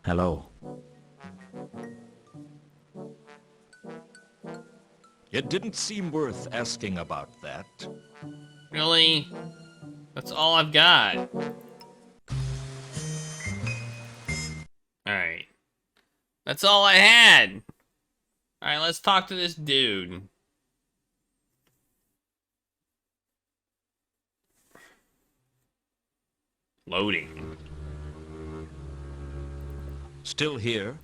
Hello. It didn't seem worth asking about that. Really? That's all I've got. Alright. That's all I had. Alright, let's talk to this dude. Loading. Still here?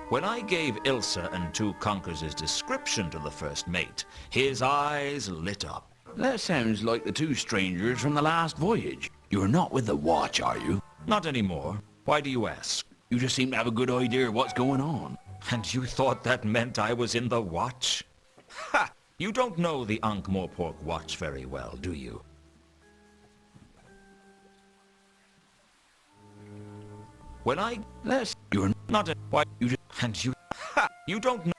When I gave Ilsa and two Conkers' description to the first mate, his eyes lit up. That sounds like the two strangers from the last voyage. You're not with the watch, are you? Not anymore. Why do you ask? You just seem to have a good idea of what's going on. And you thought that meant I was in the watch? Ha! You don't know the Ankh-Morpork watch very well, do you? When I... You're not a... Why, you just... And you... Ha! You don't know...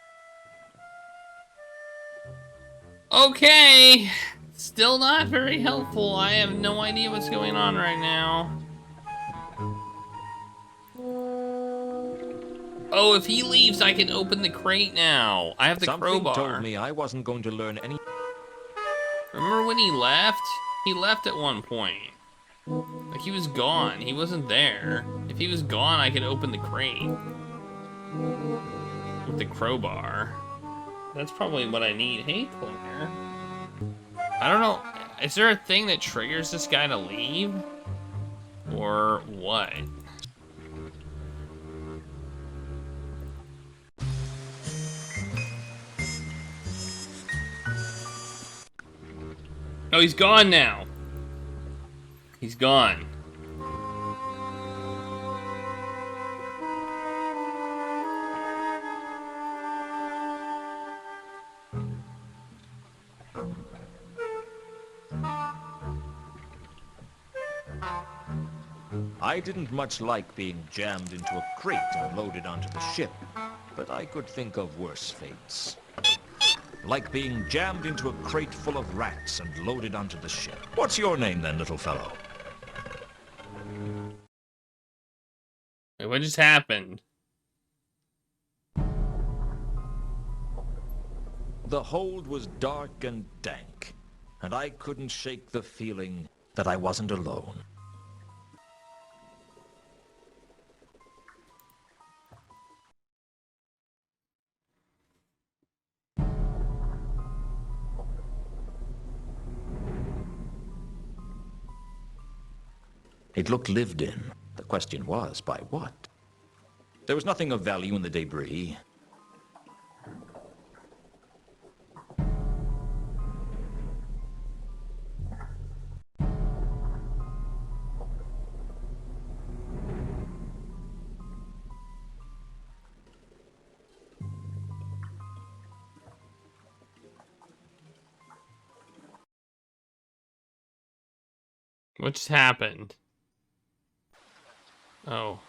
Okay. Still not very helpful. I have no idea what's going on right now. Oh, if he leaves, I can open the crate now. I have the crowbar. Something told me I wasn't going to learn any... Remember when he left? He left at one point. Like, he was gone. He wasn't there. If he was gone, I could open the crate. With the crowbar. That's probably what I need. Hey, Claire. I don't know. Is there a thing that triggers this guy to leave? Or what? Oh, he's gone now. He's gone. I didn't much like being jammed into a crate and loaded onto the ship, but I could think of worse fates. Like being jammed into a crate full of rats and loaded onto the ship. What's your name then, little fellow? Wait, what just happened? The hold was dark and dank, and I couldn't shake the feeling that I wasn't alone. It looked lived in. The question was, by what? There was nothing of value in the debris. What just happened? Oh.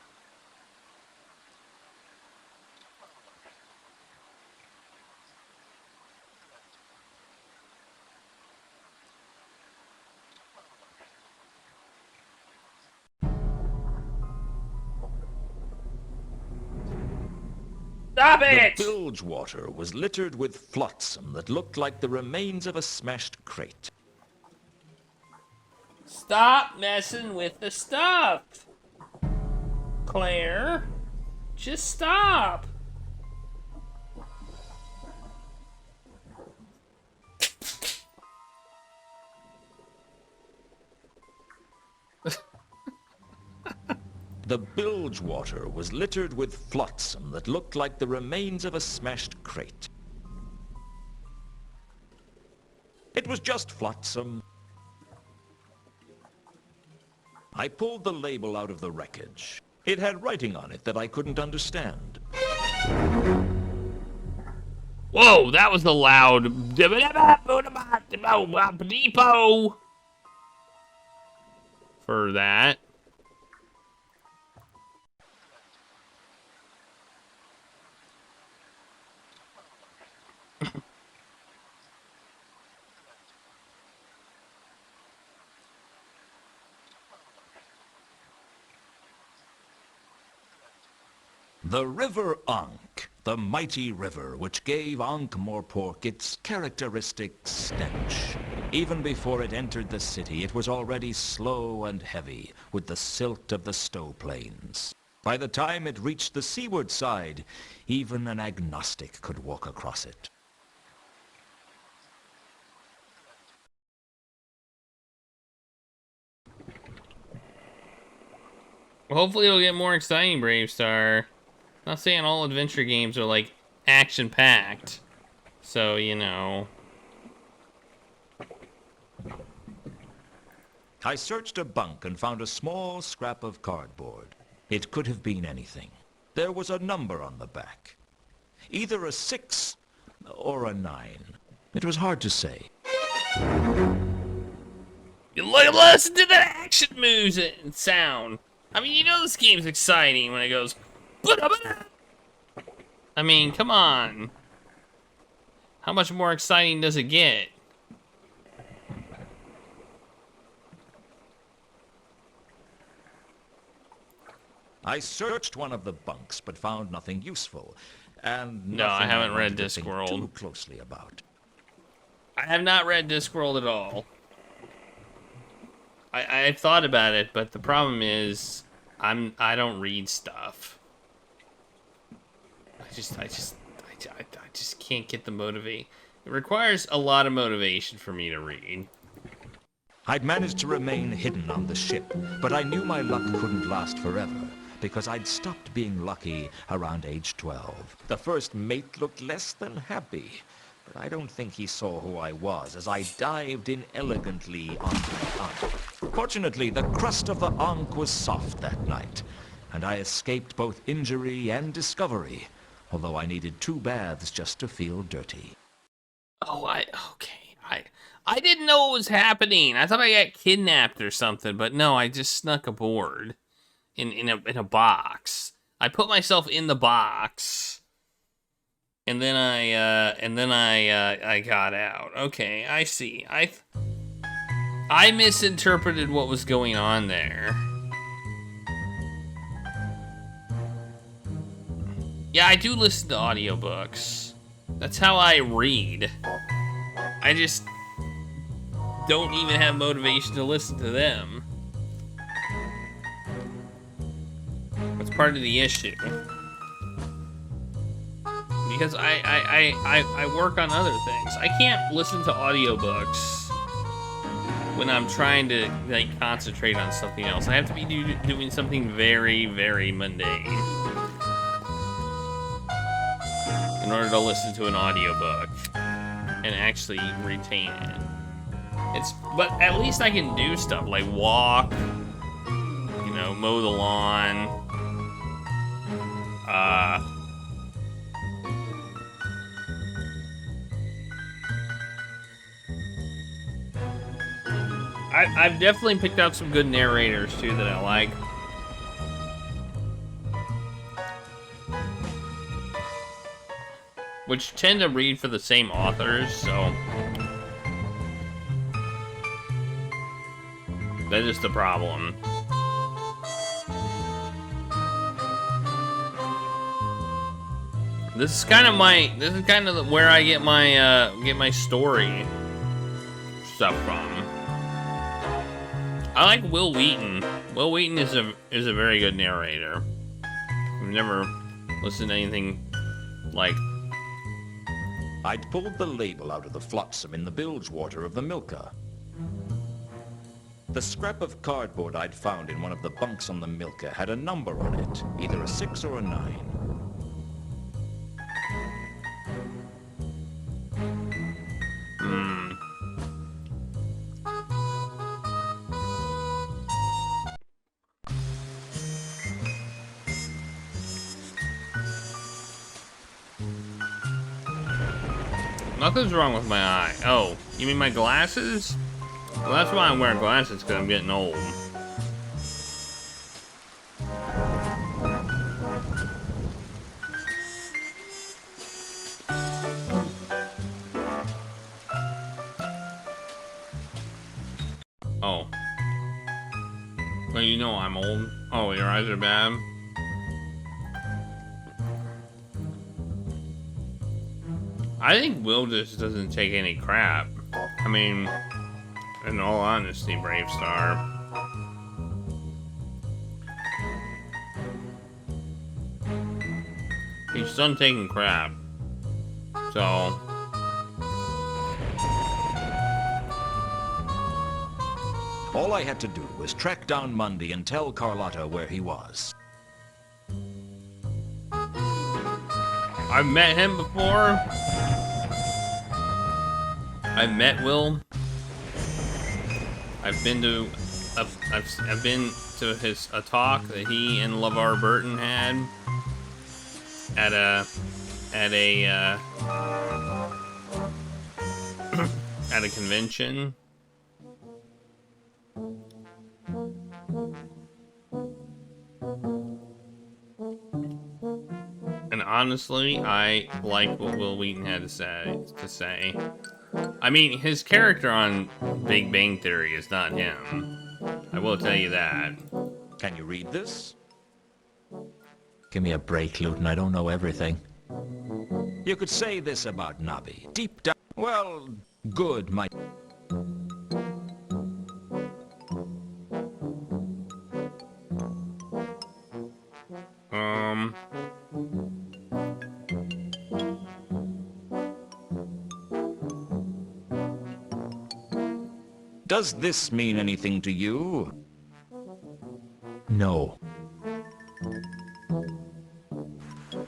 Stop it! The bilge water was littered with flotsam that looked like the remains of a smashed crate. Stop messing with the stuff! Claire, just stop. The bilge water was littered with flotsam that looked like the remains of a smashed crate. It was just flotsam. I pulled the label out of the wreckage. It had writing on it that I couldn't understand. Whoa, that was the loud depot for that. The River Ankh, the mighty river which gave Ankh-Morpork its characteristic stench. Even before it entered the city, it was already slow and heavy with the silt of the snow plains. By the time it reached the seaward side, even an agnostic could walk across it. Well, hopefully it'll get more exciting, Bravestar. Not saying all adventure games are like action-packed. So, you know. I searched a bunk and found a small scrap of cardboard. It could have been anything. There was a number on the back. Either a 6 or a 9. It was hard to say. You listen to the action moves and sound. I mean, you know this game's exciting when it goes... I mean, come on. How much more exciting does it get? I searched one of the bunks, but found nothing useful, and no, I haven't read wanted to think Discworld too closely about. I have not read Discworld at all. I've thought about it, but the problem is, I don't read stuff. I just can't get the motivate. It requires a lot of motivation for me to read. I'd managed to remain hidden on the ship, but I knew my luck couldn't last forever, because I'd stopped being lucky around age 12. The first mate looked less than happy, but I don't think he saw who I was as I dived in elegantly onto the Ankh. Fortunately, the crust of the Ankh was soft that night, and I escaped both injury and discovery, although I needed 2 baths just to feel dirty. Oh, okay. I didn't know what was happening. I thought I got kidnapped or something, but no, I just snuck aboard in a box. I put myself in the box, and then I got out. Okay, I see. I misinterpreted what was going on there. Yeah, I do listen to audiobooks. That's how I read. I just don't even have motivation to listen to them. That's part of the issue. Because I work on other things. I can't listen to audiobooks when I'm trying to like concentrate on something else. I have to be doing something very, very mundane in order to listen to an audiobook and actually retain it. But at least I can do stuff like walk, you know, mow the lawn. I've definitely picked out some good narrators too that I like. Which tend to read for the same authors, so that is the problem. This is kind of where I get my story stuff from. I like Will Wheaton. Will Wheaton is a very good narrator. I've never listened to anything like. I'd pulled the label out of the flotsam in the bilge water of the Milka. The scrap of cardboard I'd found in one of the bunks on the Milka had a number on it, either a 6 or a 9. Nothing's wrong with my eye. Oh, you mean my glasses? Well, that's why I'm wearing glasses, because I'm getting old. Oh. Well, you know I'm old. Oh, your eyes are bad? I think Will just doesn't take any crap. I mean, in all honesty, Brave Star. He's done taking crap. So... All I had to do was track down Mundy and tell Carlotta where he was. I've met him before. I've met Will. I've been to a talk that he and LeVar Burton had at a at a convention. And honestly, I like what Will Wheaton had to say. I mean, his character on Big Bang Theory is not him. I will tell you that. Can you read this? Give me a break, Lewton. I don't know everything. You could say this about Nobby. Deep down... Well, good, my... Does this mean anything to you? No.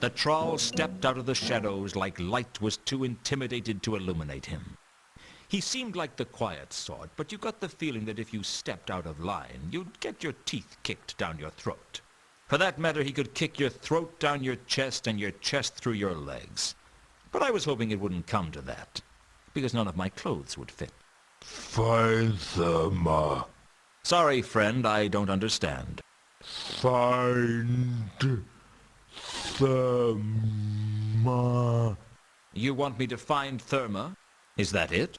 The troll stepped out of the shadows like light was too intimidated to illuminate him. He seemed like the quiet sort, but you got the feeling that if you stepped out of line, you'd get your teeth kicked down your throat. For that matter, he could kick your throat down your chest and your chest through your legs. But I was hoping it wouldn't come to that, because none of my clothes would fit. Find Therma. Sorry, friend, I don't understand. Find Therma. You want me to find Therma? Is that it?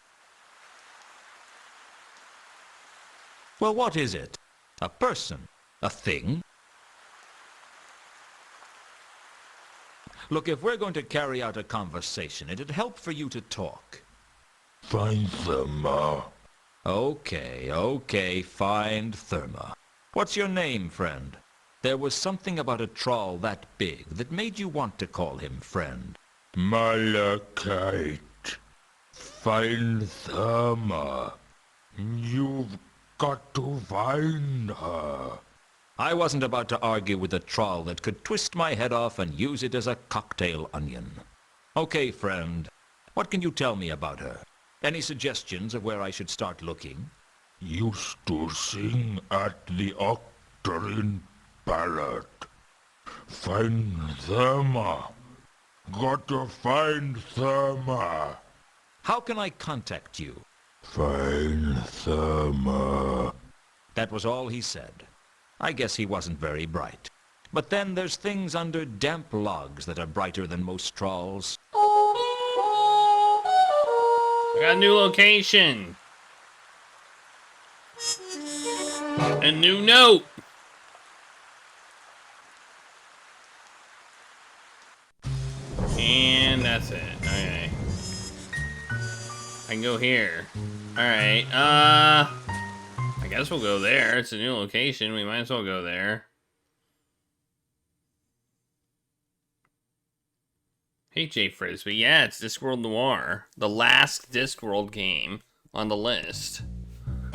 Well, what is it? A person? A thing? Look, if we're going to carry out a conversation, it'd help for you to talk. Find Therma. Okay, find Therma. What's your name, friend? There was something about a troll that big that made you want to call him friend. Malachite. Find Therma. You've got to find her. I wasn't about to argue with a troll that could twist my head off and use it as a cocktail onion. Okay, friend. What can you tell me about her? Any suggestions of where I should start looking? Used to sing at the Octarine Ballad. Find Therma. Got to find Therma. How can I contact you? Find Therma. That was all he said. I guess he wasn't very bright. But then there's things under damp logs that are brighter than most trolls. I got a new location. A new note. And that's it. Okay. I can go here. Alright, I guess we'll go there. It's a new location. We might as well go there. Hey, Jay Frisbee. Yeah, it's Discworld Noir. The last Discworld game on the list.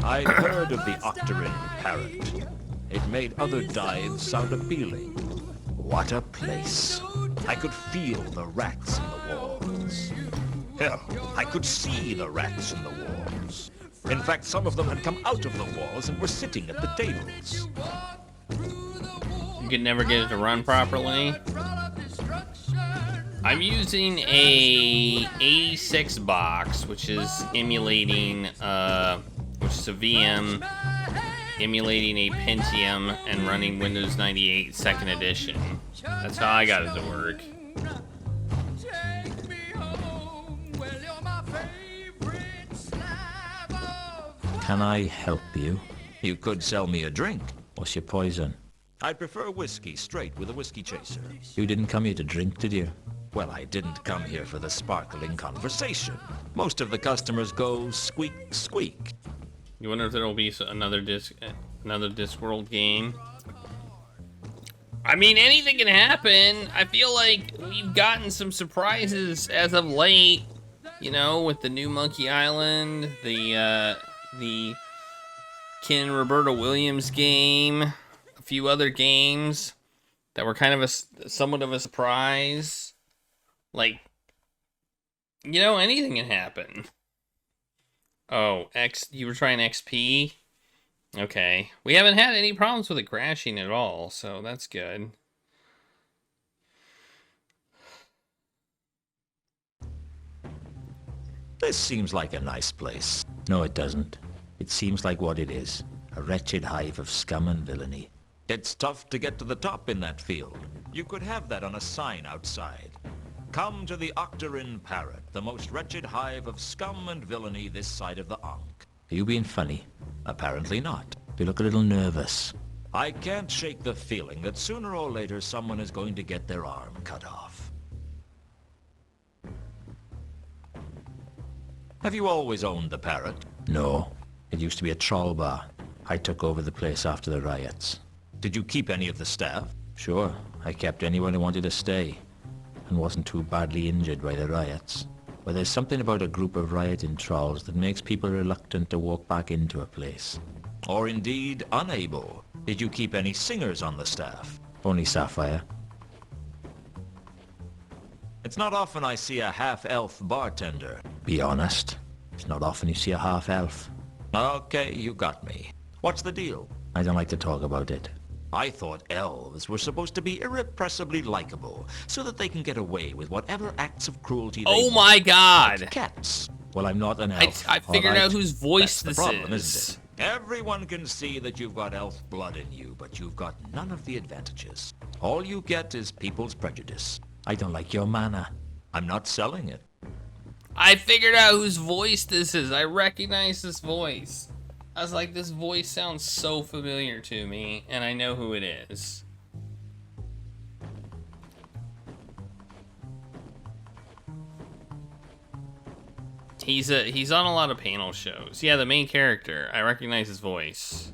I'd heard of the Octarine Parrot. It made other dives sound appealing. What a place. I could feel the rats in the walls. Hell, I could see the rats in the walls. In fact, some of them had come out of the walls and were sitting at the tables. You could never get it to run properly. I'm using a 86 box, which is emulating, which is a VM emulating a Pentium and running Windows 98 2nd edition. That's how I got it to work. Can I help you? You could sell me a drink. What's your poison? I'd prefer whiskey, straight, with a whiskey chaser. You didn't come here to drink, did you? Well, I didn't come here for the sparkling conversation. Most of the customers go squeak, squeak. You wonder if there will be another Discworld game. I mean, anything can happen. I feel like we've gotten some surprises as of late. You know, with the new Monkey Island, the Ken Roberta Williams game, a few other games that were kind of somewhat of a surprise. Like, you know, anything can happen. Oh, you were trying XP? Okay. We haven't had any problems with it crashing at all, so that's good. This seems like a nice place. No, it doesn't. It seems like what it is. A wretched hive of scum and villainy. It's tough to get to the top in that field. You could have that on a sign outside. Come to the Octarine Parrot, the most wretched hive of scum and villainy this side of the Ankh. Are you being funny? Apparently not. You look a little nervous. I can't shake the feeling that sooner or later someone is going to get their arm cut off. Have you always owned the parrot? No. It used to be a troll bar. I took over the place after the riots. Did you keep any of the staff? Sure. I kept anyone who wanted to stay. And wasn't too badly injured by the riots. But there's something about a group of rioting trolls that makes people reluctant to walk back into a place. Or indeed unable. Did you keep any singers on the staff? Only Sapphire. It's not often I see a half-elf bartender. Be honest. It's not often you see a half-elf. Okay, you got me. What's the deal? I don't like to talk about it. I thought elves were supposed to be irrepressibly likable, so that they can get away with whatever acts of cruelty they Oh my god! Like cats. Well, I'm not an elf. I figured out whose voice That's this the problem, is. isn't it? Everyone can see that you've got elf blood in you, but you've got none of the advantages. All you get is people's prejudice. I don't like your manner. I'm not selling it. I figured out whose voice this is. I recognize this voice. I was like, this voice sounds so familiar to me, and I know who it is. He's on a lot of panel shows. Yeah, the main character. I recognize his voice.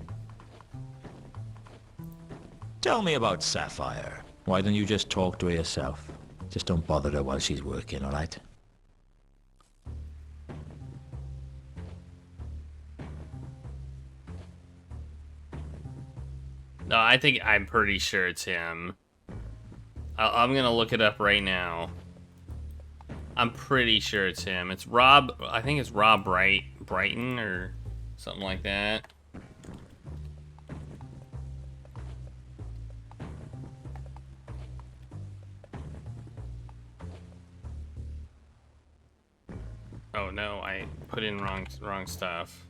Tell me about Sapphire. Why don't you just talk to her yourself? Just don't bother her while she's working, alright? No, I'm pretty sure it's him. I'm gonna look it up right now. I'm pretty sure it's him. It's Rob, I think it's Rob Brighton or something like that. Oh no, I put in wrong stuff.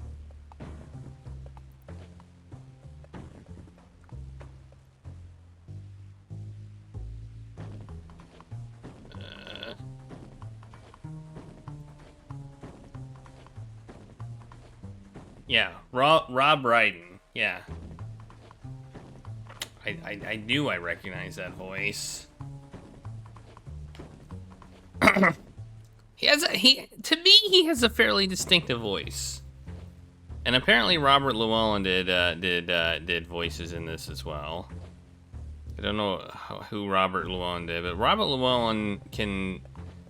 Yeah, Rob Brydon. Yeah. I knew I recognized that voice. To me he has a fairly distinctive voice. And apparently Robert Llewellyn did voices in this as well. I don't know who Robert Llewellyn did, but Robert Llewellyn can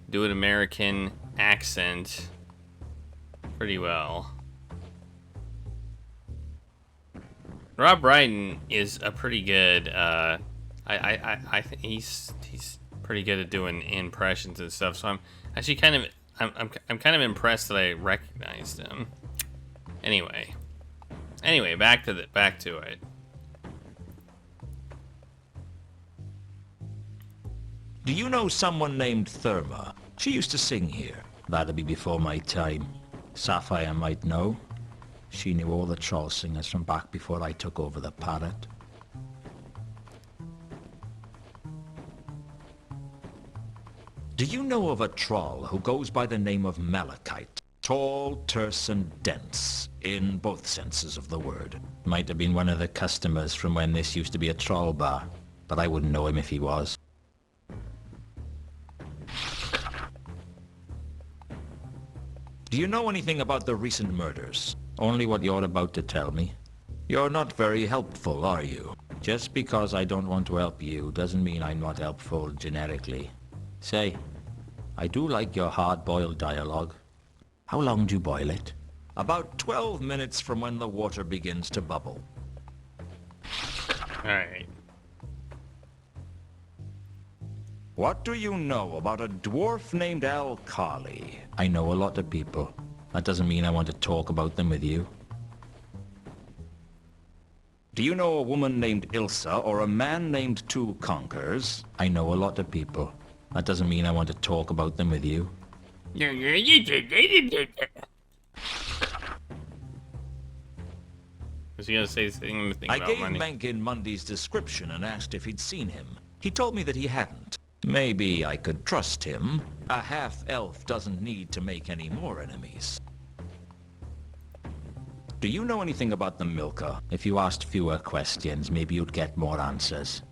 do an American accent pretty well. Rob Brydon is a pretty good. I think he's pretty good at doing impressions and stuff. So I'm actually I'm kind of impressed that I recognized him. Anyway, back to it. Do you know someone named Therma? She used to sing here. That'd be before my time. Sapphire might know. She knew all the troll singers from back before I took over the parrot. Do you know of a troll who goes by the name of Malachite? Tall, terse, and dense, in both senses of the word. Might have been one of the customers from when this used to be a troll bar, but I wouldn't know him if he was. Do you know anything about the recent murders? Only what you're about to tell me. You're not very helpful, are you? Just because I don't want to help you doesn't mean I'm not helpful generically. Say, I do like your hard-boiled dialogue. How long do you boil it? About 12 minutes from when the water begins to bubble. Alright. What do you know about a dwarf named Al-Kali? I know a lot of people. That doesn't mean I want to talk about them with you. Do you know a woman named Ilsa or a man named Two Conkers? I know a lot of people. That doesn't mean I want to talk about them with you. Was he gonna say anything I about gave money? Mencken Mundy's description and asked if he'd seen him. He told me that he hadn't. Maybe I could trust him. A half-elf doesn't need to make any more enemies. Do you know anything about the Milka? If you asked fewer questions, maybe you'd get more answers.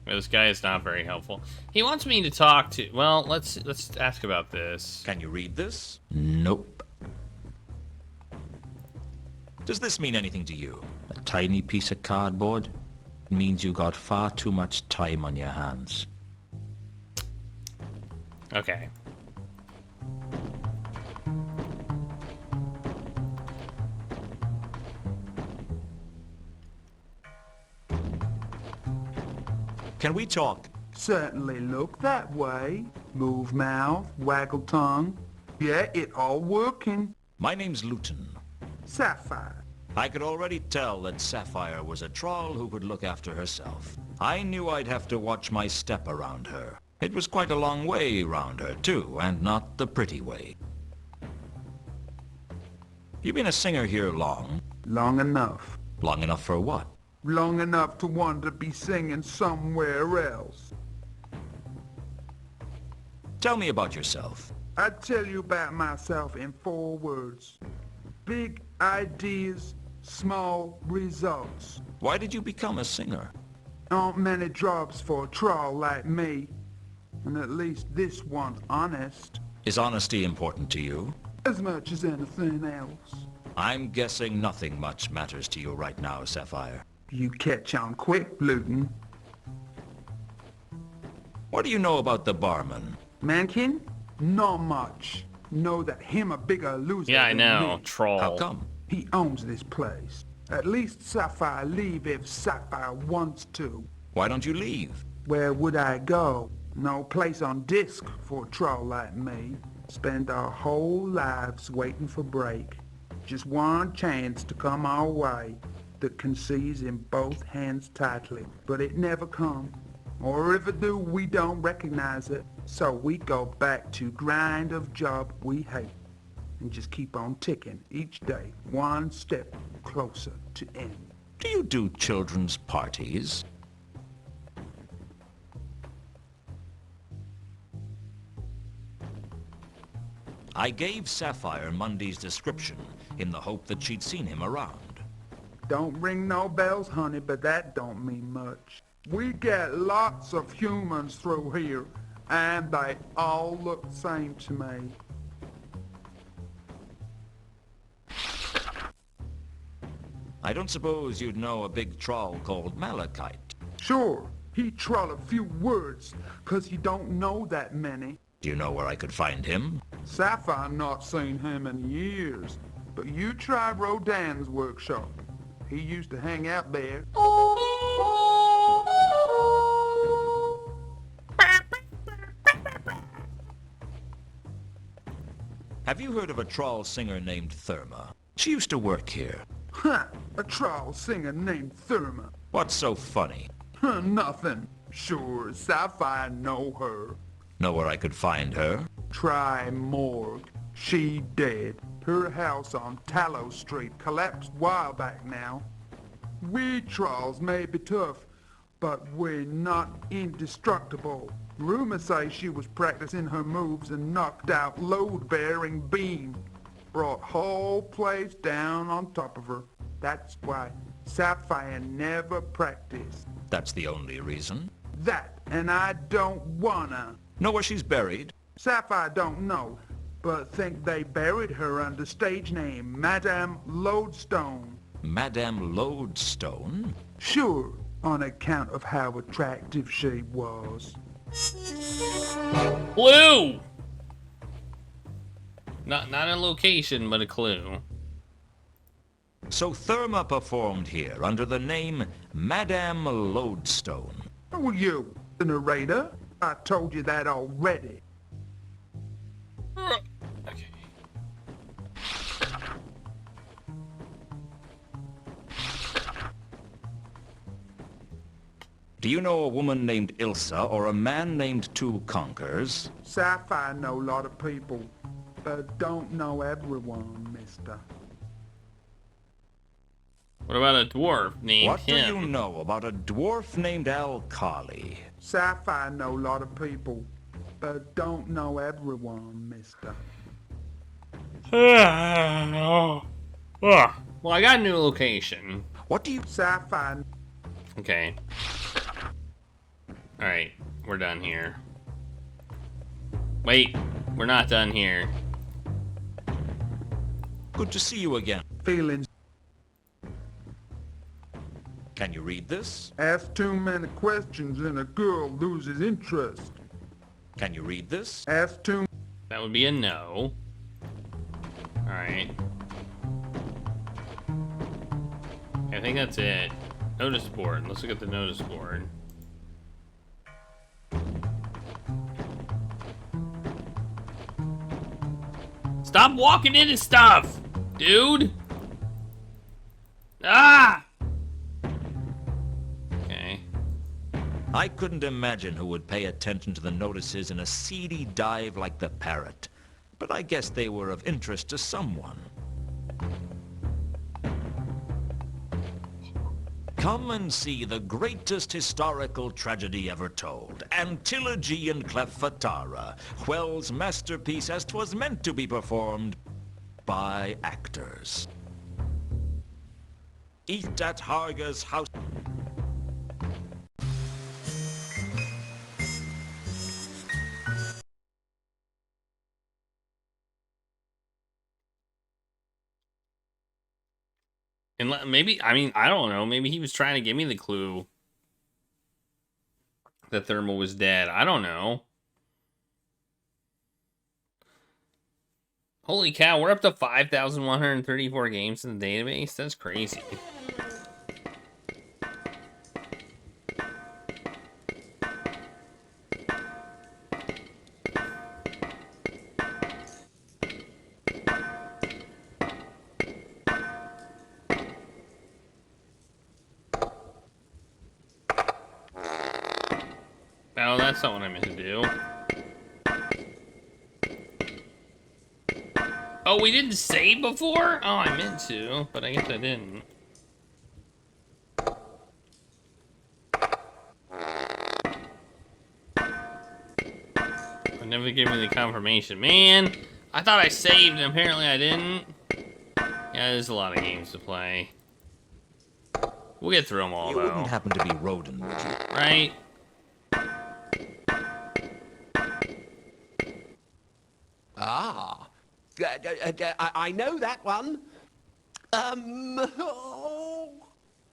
This guy is not very helpful. He wants me to talk to... Well, let's ask about this. Can you read this? Nope. Does this mean anything to you? A tiny piece of cardboard? It means you got far too much time on your hands. Okay. Can we talk? Certainly look that way. Move mouth, waggle tongue. Yeah, it all working. My name's Lewton. Sapphire. I could already tell that Sapphire was a troll who could look after herself. I knew I'd have to watch my step around her. It was quite a long way around her, too, and not the pretty way. You been a singer here long? Long enough. Long enough for what? Long enough to want to be singing somewhere else. Tell me about yourself. I'd tell you about myself in 4 words. Big ideas, small results. Why did you become a singer? Aren't many jobs for a troll like me. And at least this one's honest. Is honesty important to you? As much as anything else. I'm guessing nothing much matters to you right now, Sapphire. You catch on quick, Lewton. What do you know about the barman? Mencken? Not much. Know that him a bigger loser Yeah, I than know. me. Troll. How come? He owns this place. At least Sapphire leave if Sapphire wants to. Why don't you leave? Where would I go? No place on disc for a troll like me. Spend our whole lives waiting for break. Just one chance to come our way that can seize in both hands tightly. But it never come. Or if it do, we don't recognize it. So we go back to grind of job we hate. And just keep on ticking each day, one step closer to end. Do you do children's parties? I gave Sapphire Mundy's description in the hope that she'd seen him around. Don't ring no bells, honey, but that don't mean much. We get lots of humans through here, and they all look the same to me. I don't suppose you'd know a big troll called Malachite. Sure, he troll a few words, 'cause he don't know that many. Do you know where I could find him? Sapphire not seen him in years, but you try Rodin's workshop. He used to hang out there. Have you heard of a troll singer named Therma? She used to work here. Huh, a troll singer named Therma. What's so funny? Huh, nothing. Sure, Sapphire know her. Know where I could find her? Try morgue. She dead. Her house on Tallow Street collapsed while back now. We trolls may be tough, but we're not indestructible. Rumors say she was practicing her moves and knocked out load-bearing beam. Brought whole place down on top of her. That's why Sapphire never practiced. That's the only reason. That, and I don't wanna. Know where she's buried? Sapphire don't know, but think they buried her under stage name Madame Lodestone. Madame Lodestone? Sure, on account of how attractive she was. Clue! Not a location, but a clue. So Therma performed here under the name Madame Lodestone. Who are you, the narrator? I told you that already. Okay. Do you know a woman named Ilsa or a man named Two Conkers? Sci-fi know a lot of people, but don't know everyone, mister. What about a dwarf named What him? do you know about a dwarf named Al-Khali? Sci-fi know a lot of people, but don't know everyone, mister. Well, I got a new location. What do you... Sci-fi... Okay. Alright, we're done here. Wait, we're not done here. Good to see you again. feelings. Can you read this? Ask too many questions and a girl loses interest. Can you read this? Ask too... That would be a no. Alright. I think that's it. Notice board. Let's look at the notice board. Stop walking into stuff, dude! Ah! Okay. I couldn't imagine who would pay attention to the notices in a seedy dive like the parrot, but I guess they were of interest to someone. Come and see the greatest historical tragedy ever told, Antilogy and Cleffatara, Well's masterpiece as 'twas meant to be performed by actors. Eat at Harga's house. And maybe, I mean, I don't know. Maybe he was trying to give me the clue that Thermal was dead. I don't know. Holy cow, we're up to 5,134 games in the database? That's crazy. Oh, that's not what I meant to do. Oh, we didn't save before? Oh, I meant to, but I guess I didn't. It never gave me the confirmation. Man, I thought I saved, and apparently I didn't. Yeah, there's a lot of games to play. We'll get through them all, You though. wouldn't happen to be Rodin, would you? Right? Ah, I know that one. Oh,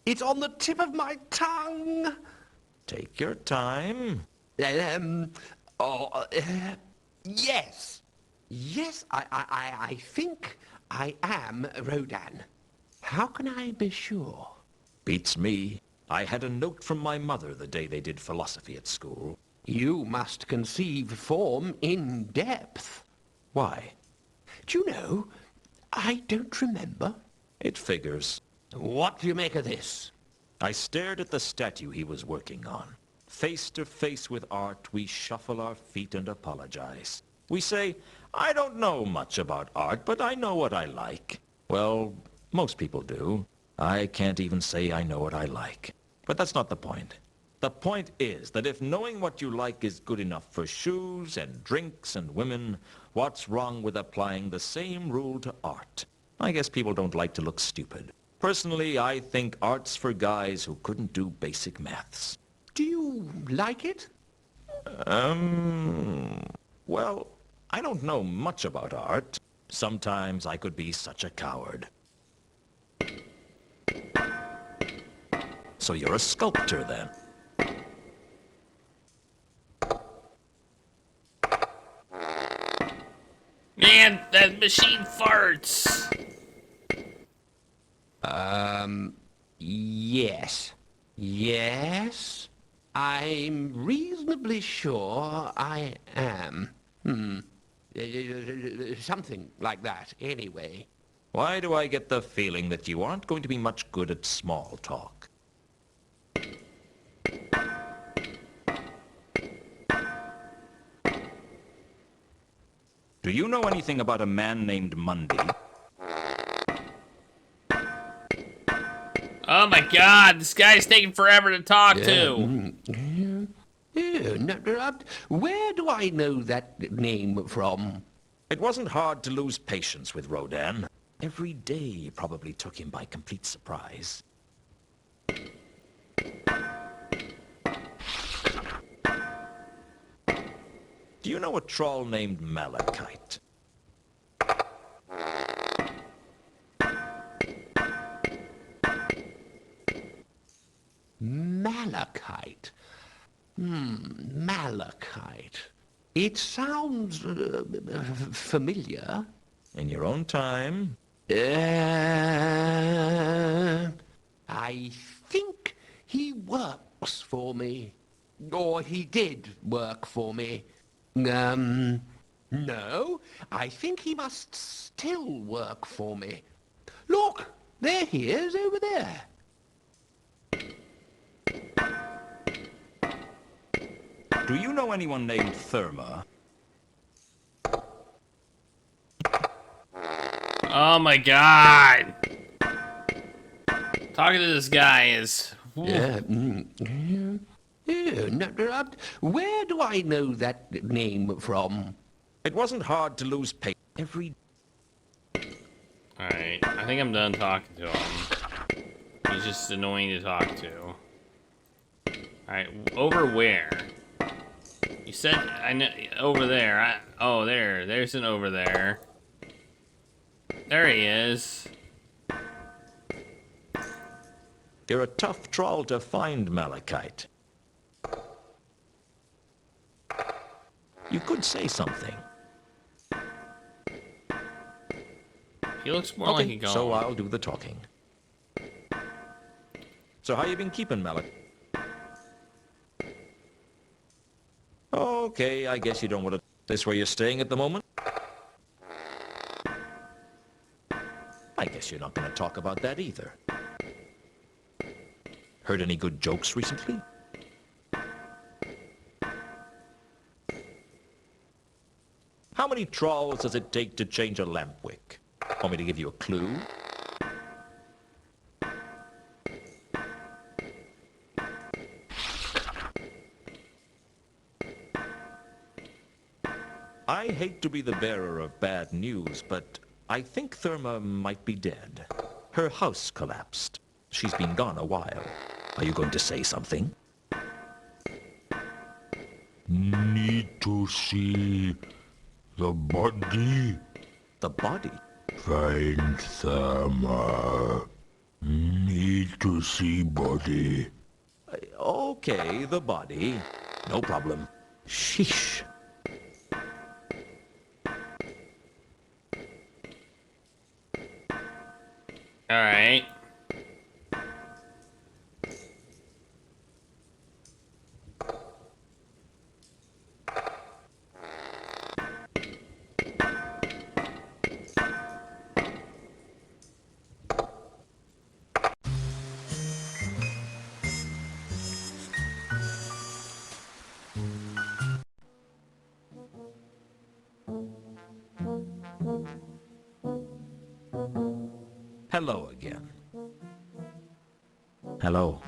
it's on the tip of my tongue. Take your time. Yes. Yes, I think I am Rodin. How can I be sure? Beats me. I had a note from my mother the day they did philosophy at school. You must conceive form in depth. Why? Do you know, I don't remember. It figures. What do you make of this? I stared at the statue he was working on. Face to face with art, we shuffle our feet and apologize. We say, I don't know much about art, but I know what I like. Well, most people do. I can't even say I know what I like. But that's not the point. The point is that if knowing what you like is good enough for shoes and drinks and women, what's wrong with applying the same rule to art? I guess people don't like to look stupid. Personally, I think art's for guys who couldn't do basic maths. Do you like it? Well, I don't know much about art. Sometimes I could be such a coward. So you're a sculptor, then? Man, that machine farts. Yes. Yes? I'm reasonably sure I am. Something like that, anyway. Why do I get the feeling that you aren't going to be much good at small talk? Do you know anything about a man named Monday? Oh my god, this guy's taking forever to talk to. Where do I know that name from? It wasn't hard to lose patience with Rodin. Every day probably took him by complete surprise. Do you know a troll named Malachite? Malachite. Malachite. It sounds familiar. In your own time? I think he works for me. Or he did work for me. No, I think he must still work for me. Look, there he is over there. Do you know anyone named Therma? Oh my god. Talking to this guy is... Where do I know that name from? It wasn't hard to lose patience. Alright, I think I'm done talking to him. He's just annoying to talk to. Alright, over where? You said, I know, over there. Oh, there's an over there. There he is. You're a tough troll to find, Malachite. You could say something. He looks more like a golem. So I'll do the talking. So how you been keeping, Malachite? Okay, I guess you don't want to... This where you're staying at the moment? I guess you're not going to talk about that either. Heard any good jokes recently? How many trolls does it take to change a lamp wick? Want me to give you a clue? I hate to be the bearer of bad news, but I think Therma might be dead. Her house collapsed. She's been gone a while. Are you going to say something? Need to see the body? The body? Find Therma. Need to see body. Okay, the body. No problem. Sheesh. Alright. Hello again. Hello.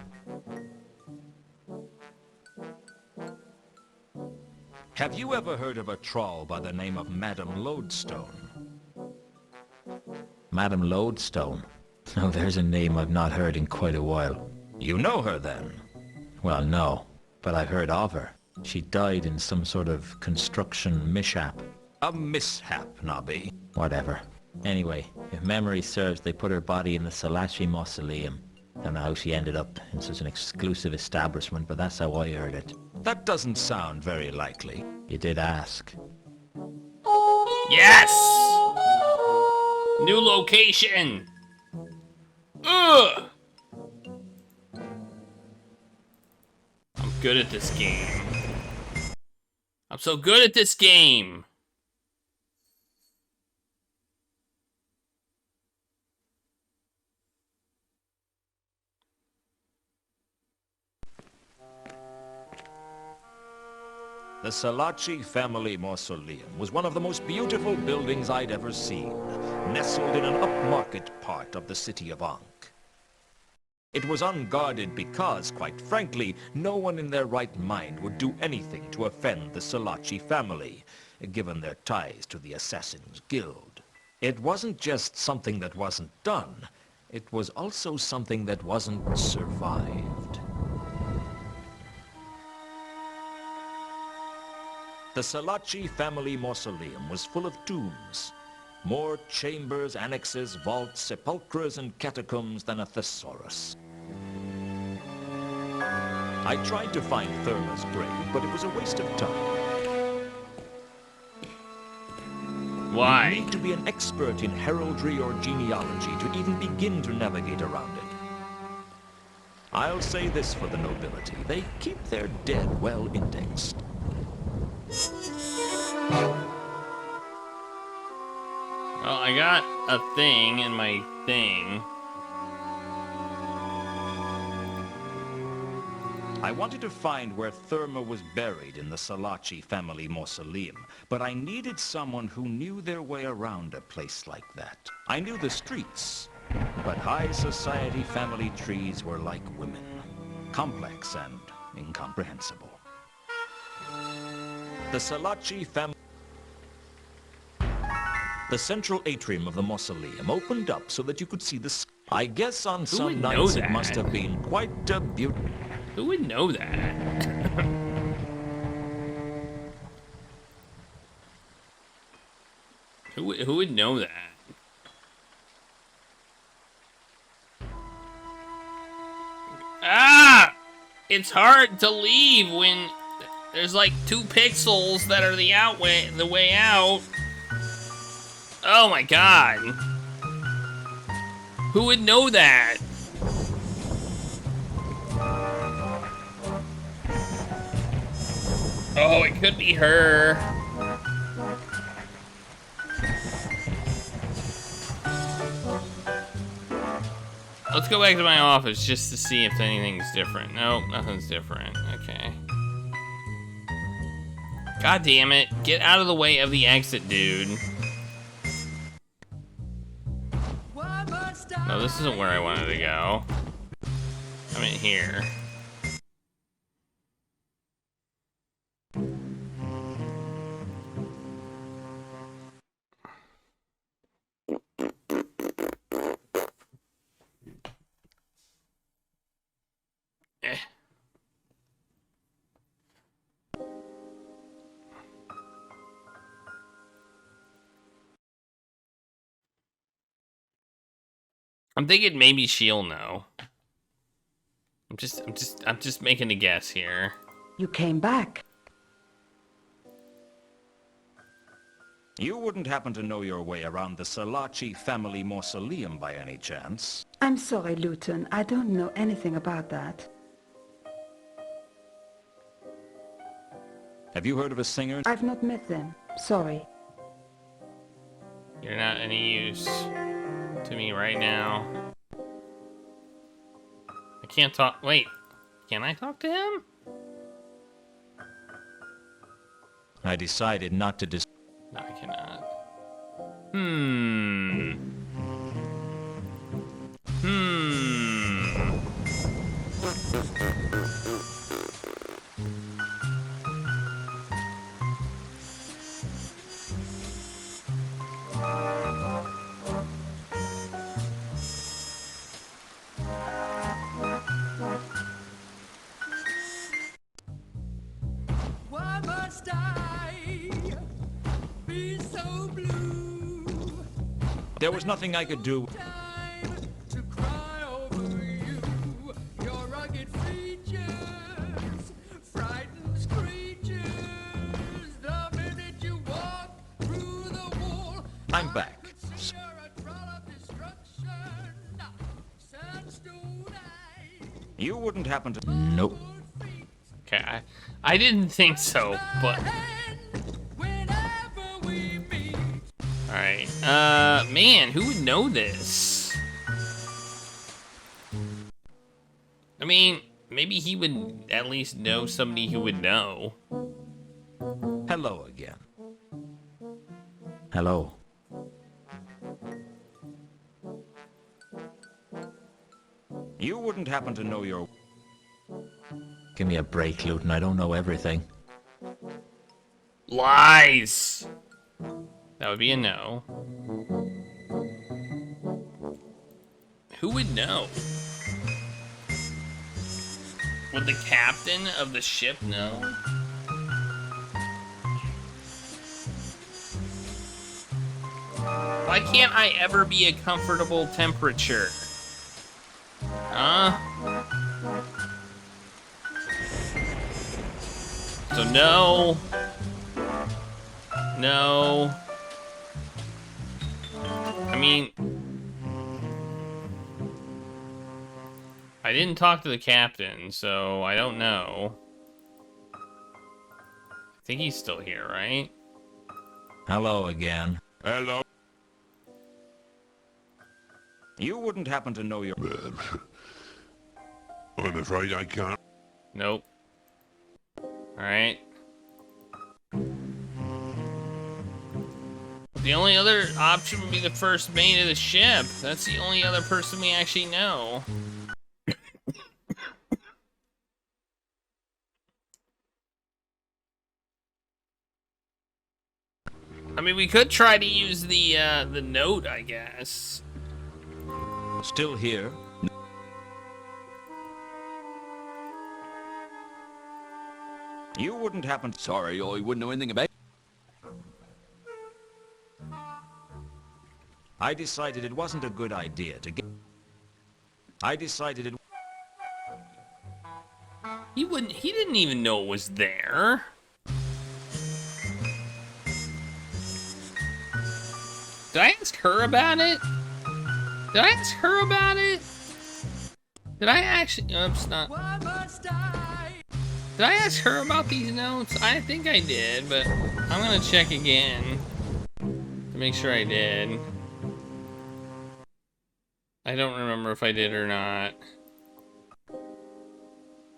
Have you ever heard of a troll by the name of Madame Lodestone? Madame Lodestone? Oh, there's a name I've not heard in quite a while. You know her then? Well, no, but I've heard of her. She died in some sort of construction mishap. A mishap, Nobby. Whatever. Anyway, if memory serves, they put her body in the Salachi Mausoleum. Don't know how she ended up in such an exclusive establishment, but that's how I heard it. That doesn't sound very likely. You did ask. Yes! New location! Ugh! I'm good at this game. I'm so good at this game! The Salachi family mausoleum was one of the most beautiful buildings I'd ever seen, nestled in an upmarket part of the city of Ankh. It was unguarded because, quite frankly, no one in their right mind would do anything to offend the Salachi family, given their ties to the Assassin's Guild. It wasn't just something that wasn't done, it was also something that wasn't survived. The Salachi family mausoleum was full of tombs. More chambers, annexes, vaults, sepulchres, and catacombs than a thesaurus. I tried to find Therma's grave, but it was a waste of time. Why? You need to be an expert in heraldry or genealogy to even begin to navigate around it. I'll say this for the nobility. They keep their dead well indexed. Well, I got a thing in my thing. I wanted to find where Therma was buried in the Salachi family mausoleum, but I needed someone who knew their way around a place like that. I knew the streets, but high society family trees were like women, complex and incomprehensible. The Salachi family... The central atrium of the mausoleum opened up so that you could see the sky. I guess on some nights it must have been quite a beautiful... Who would know that? Who would know that? Ah! It's hard to leave when there's like 2 pixels that are the way out. Oh my god. Who would know that? Oh, it could be her. Let's go back to my office just to see if anything's different. Nope, nothing's different. Okay. God damn it. Get out of the way of the exit, dude. No, this isn't where I wanted to go. I'm in here. I'm thinking maybe she'll know. I'm just making a guess here. You came back. You wouldn't happen to know your way around the Salachi family mausoleum by any chance? I'm sorry, Lewton. I don't know anything about that. Have you heard of a singer? I've not met them. Sorry. You're not any use to me right now. I can't talk. Wait, can I talk to him? I decided not to No, I cannot. Why must I be There was nothing I could do. To cry over you, your rugged features, frightens creatures. The minute you walk through the wall, I'm back. you're a troll of destruction. Such don't I. You wouldn't happen to... Nope. Okay, I didn't think so, but... Alright, man, who would know this? I mean, maybe he would at least know somebody who would know. Hello again. Hello. You wouldn't happen to know your... Give me a break, Lewton. I don't know everything. Lies! That would be a no. Who would know? Would the captain of the ship know? Why can't I ever be a comfortable temperature? Huh? So no. No. I mean, I didn't talk to the captain, so I don't know. I think he's still here, right? Hello again. Hello. You wouldn't happen to know your... I'm afraid I can't. Nope. Alright. The only other option would be the first mate of the ship. That's the only other person we actually know. I mean, we could try to use the note, I guess. Still here? You wouldn't happen to... Sorry, I wouldn't know anything about. I decided it wasn't a good idea to get... I decided it... He didn't even know it was there. Did I ask her about it? Did I ask her about it? Did I actually... Oops, not... Did I ask her about these notes? I think I did, but I'm gonna check again to make sure I did. I don't remember if I did or not.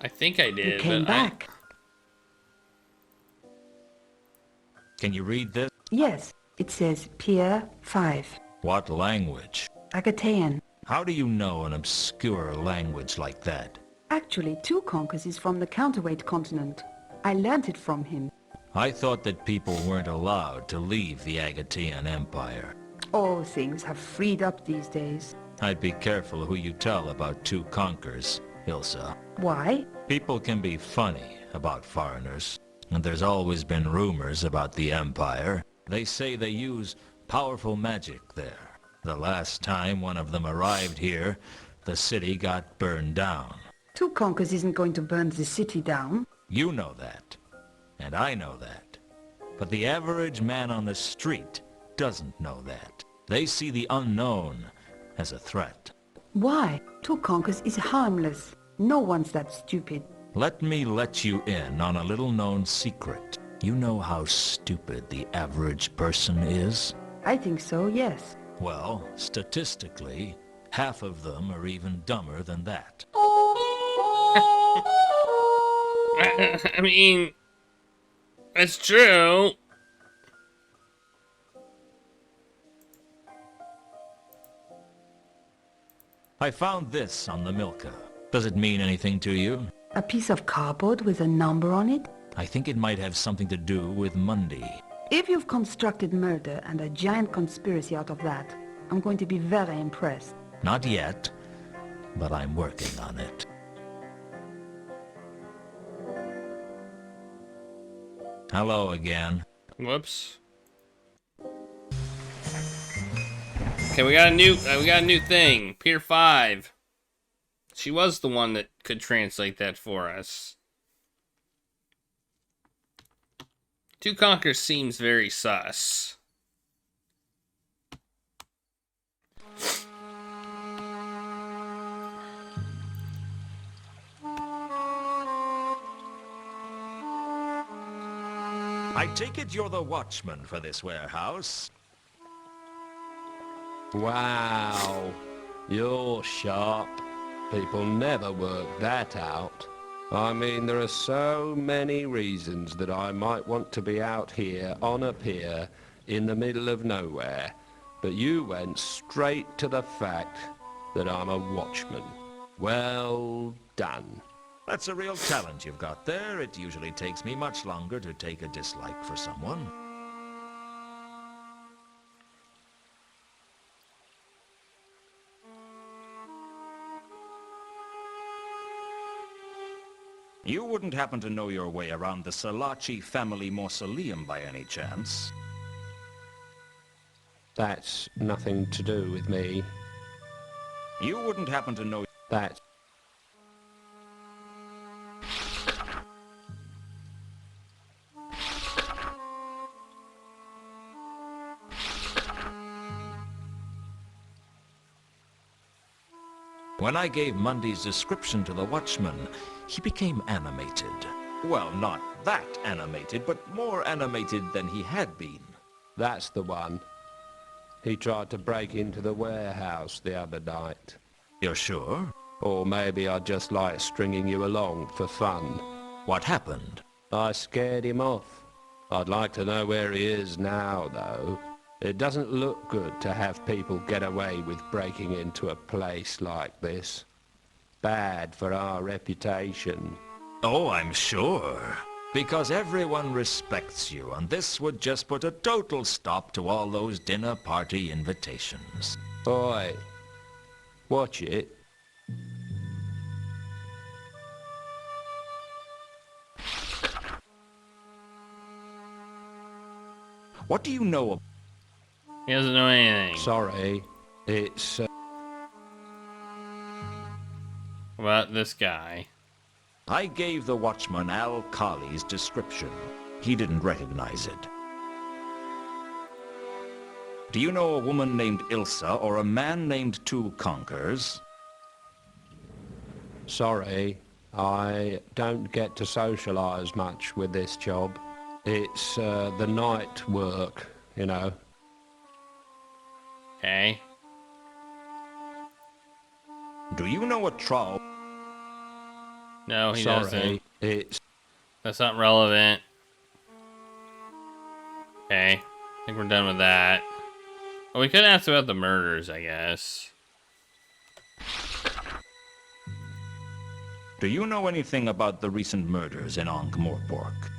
I think I did, You came but back. Can you read this? Yes, it says Pier 5. What language? Agatean. How do you know an obscure language like that? Actually, Two Conkers is from the counterweight continent. I learned it from him. I thought that people weren't allowed to leave the Agatean Empire. All things have freed up these days. I'd be careful who you tell about Two Conkers, Ilsa. Why? People can be funny about foreigners, and there's always been rumors about the Empire. They say they use powerful magic there. The last time one of them arrived here, the city got burned down. Two Conkers isn't going to burn the city down. You know that, and I know that. But the average man on the street doesn't know that. They see the unknown as a threat. Why? Two Conkers is harmless. No one's that stupid. Let me let you in on a little-known secret. You know how stupid the average person is? I think so, yes. Well, statistically, half of them are even dumber than that. I mean, that's true. I found this on the Milka. Does it mean anything to you? A piece of cardboard with a number on it? I think it might have something to do with Monday. If you've constructed murder and a giant conspiracy out of that, I'm going to be very impressed. Not yet, but I'm working on it. Hello again. Whoops. Okay, we got a new thing. Pier 5. She was the one that could translate that for us. Two Conquers seems very sus. I take it you're the watchman for this warehouse. Wow, you're sharp. People never work that out. I mean, there are so many reasons that I might want to be out here on a pier in the middle of nowhere, but you went straight to the fact that I'm a watchman. Well done. That's a real talent you've got there. It usually takes me much longer to take a dislike for someone. You wouldn't happen to know your way around the Salaci family mausoleum by any chance? That's nothing to do with me. You wouldn't happen to know... That's... When I gave Mundy's description to the watchman, he became animated. Well, not that animated, but more animated than he had been. That's the one. He tried to break into the warehouse the other night. You're sure? Or maybe I just like stringing you along for fun. What happened? I scared him off. I'd like to know where he is now, though. It doesn't look good to have people get away with breaking into a place like this. Bad for our reputation. Oh, I'm sure. Because everyone respects you, and this would just put a total stop to all those dinner party invitations. Oi, watch it. What do you know about... He doesn't know anything. Sorry, it's... About this guy. I gave the watchman Al Kali's description. He didn't recognize it. Do you know a woman named Ilsa or a man named Two Conquers? Sorry, I don't get to socialize much with this job. It's the night work, you know. Okay. Do you know a troll? No, he Sorry, doesn't. it's... That's not relevant. Okay. I think we're done with that. Well, we could ask about the murders, I guess. Do you know anything about the recent murders in Ankh-Morpork?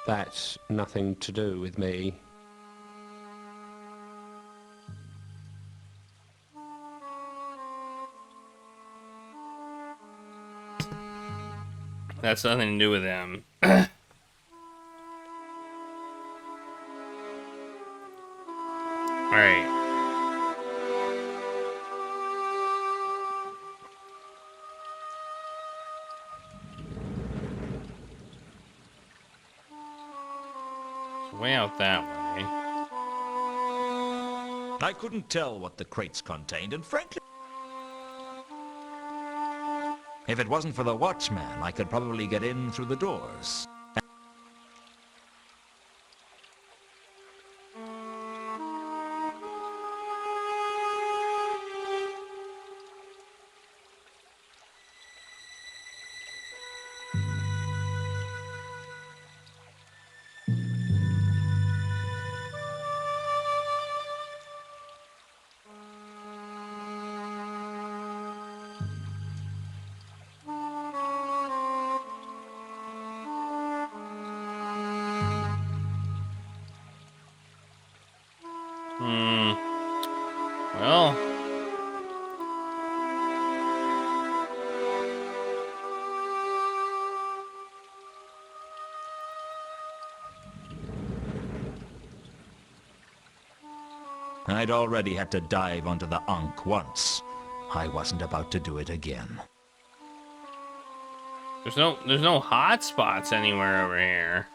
That's nothing to do with me. That's nothing to do with them. Alright. It's way out that way. I couldn't tell what the crates contained, and frankly... If it wasn't for the watchman, I could probably get in through the doors. Well. I'd already had to dive onto the Ankh once. I wasn't about to do it again. There's no hot spots anywhere over here.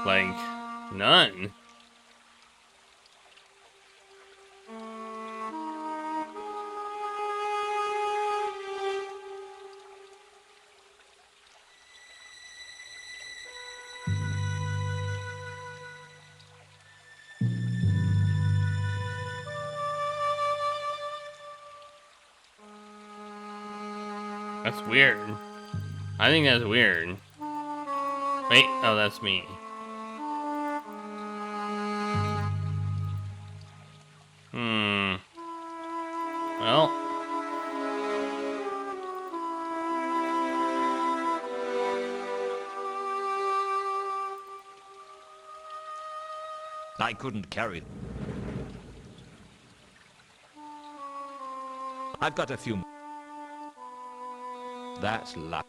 Like, none. That's weird. I think that's weird. Wait, oh, that's me. Well. I couldn't carry them. I've got a few more. That's luck.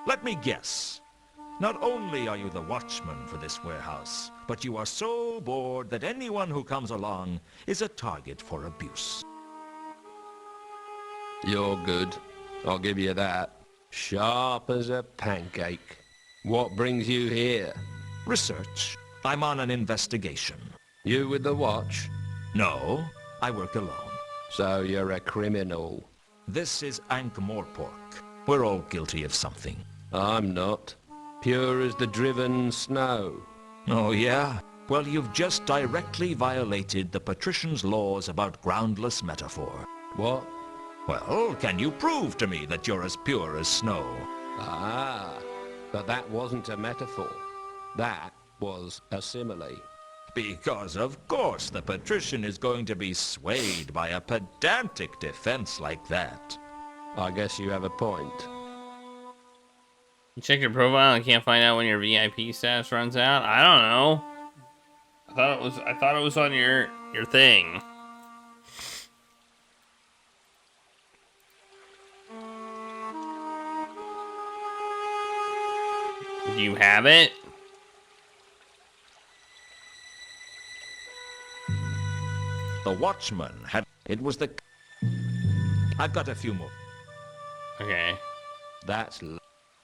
Let me guess. Not only are you the watchman for this warehouse, but you are so bored that anyone who comes along is a target for abuse. You're good. I'll give you that. Sharp as a pancake. What brings you here? Research. I'm on an investigation. You with the watch? No, I work alone. So you're a criminal. This is Ankh-Morpork. We're all guilty of something. I'm not. Pure as the driven snow. Oh, yeah? Well, you've just directly violated the patrician's laws about groundless metaphor. What? Well, can you prove to me that you're as pure as snow? Ah, but that wasn't a metaphor. That was a simile. Because, of course, the patrician is going to be swayed by a pedantic defense like that. I guess you have a point. You check your profile and can't find out when your VIP status runs out? I don't know. I thought it was on your thing. Do you have it? The watchman had... It was the... I've got a few more. Okay. That's...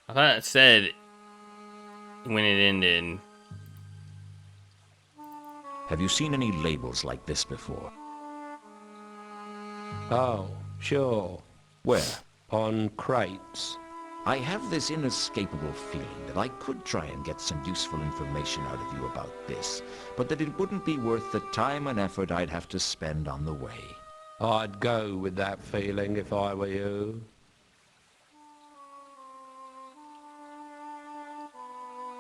I thought it said when it ended. Have you seen any labels like this before? Oh, sure. Where? On crates. I have this inescapable feeling that I could try and get some useful information out of you about this, but that it wouldn't be worth the time and effort I'd have to spend on the way. I'd go with that feeling if I were you.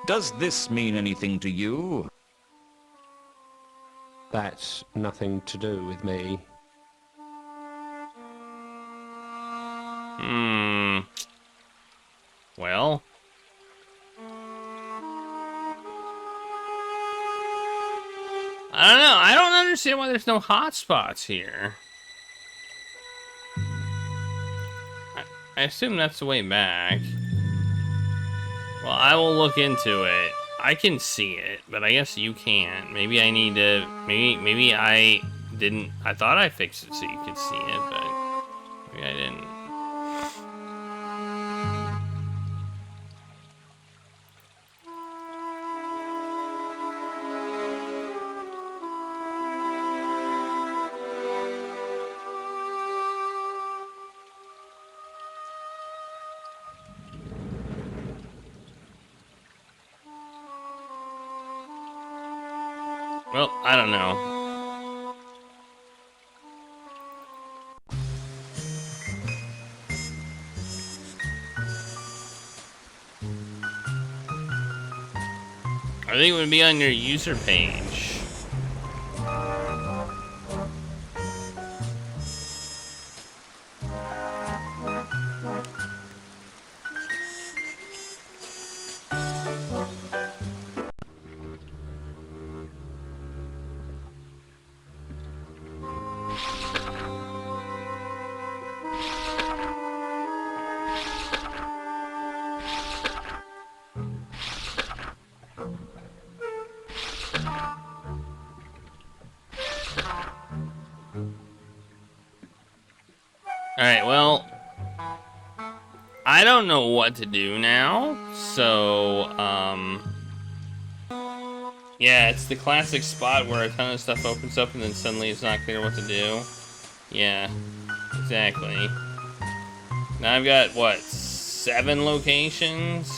Does this mean anything to you? That's nothing to do with me. Well. I don't know. I don't understand why there's no hotspots here. I assume that's the way back. Well, I will look into it. I can see it, but I guess you can't. Maybe I need to... Maybe I didn't... I thought I fixed it so you could see it, but... Maybe I didn't. Well, I don't know. I think it would be on your user page. Alright, well, I don't know what to do now, so, yeah, it's the classic spot where a ton of stuff opens up and then suddenly it's not clear what to do. Yeah, exactly. Now I've got, what, 7 locations?